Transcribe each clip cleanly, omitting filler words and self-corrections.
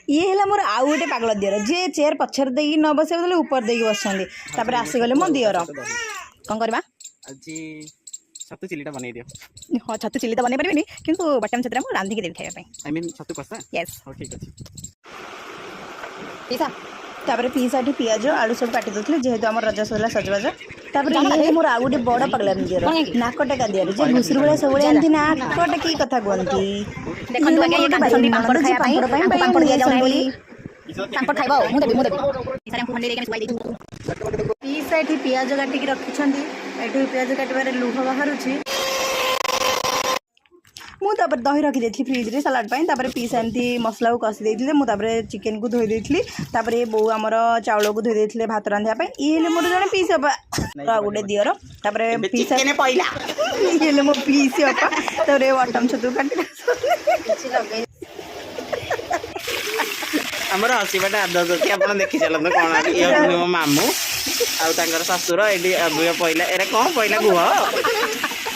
ये है मोर आउ गोटे पागल दियर जे चेयर पछर देकी न बसे बोले ऊपर देकी बसछन्ती तापर आसीगले मो दियर कौन करबा आज छतु चिलीटा बनै दियो हाँ छतु चिली तो बनै परिबेनी किंतु बटम छतुरा मो रांधी के देबी खाଇବା ପାଇଁ आई मीन छतु कसा यस हो ठीक अछि पीसा तापर पीसा ठी पियाज आलू सब काटी दउथले जेहेतु हमर रजा सजला सजबाज तापर ये मोर आउ गोटे बड़ पागल दियर नाकटा का दियर जे घुसरू बेला सब जानती ना नाकटा की कथा गंती देखन तो ये कांद संदी पापड़ खाया पई पापड़ दिया जाऊ बोली पापड़ खाइबो मु देबी सारे हम फंडे देके सुवाई दे पीसा एठी पियाज काटी के रखिछन्ती एठी पियाज काटबारे लुह बाहरुछि मु तापर दही रखी देथि फ्रिज रे सलाड पई तापर पीसा एमती मसला को कसी देथिले मु तापर चिकन को धोई देथिली तापर बो हमर चावल को धोई देथिले भात रांधिया पई ई हेले मोर जने पीस अपा गुडे दियर तापर पीसा चिकन पहिला ई हेले मो पीस अपा तापर बटम छतु काटी हमर हसीबाटा आदत अछि आपण देखि चलन कोन ये मो मामू आउ तांकर ससुर एडी अबुया पहिला एरे कोन पहिला गुह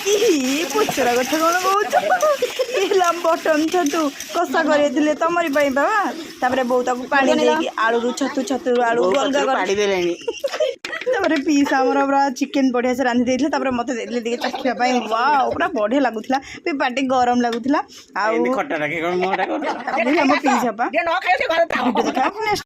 ई पुचरा कथा कोन कहू इला बटम छतु कसा करे तमरी पई बाबा तापर बो ताकू पानी देकी आलू रु छतु आलू अलगा कर पाड़ी देलेनी तापर पीस हमर पूरा चिकन बढ़िया से रांधी देथिले तापर मते देले दिके चखिया पई वाओ पूरा बढ़िया लागुथला पे पाटी गरम लागुथला आ खट्टा रखे कोन मोटा कोन हम पीस अपा जे न खायो से घर देखा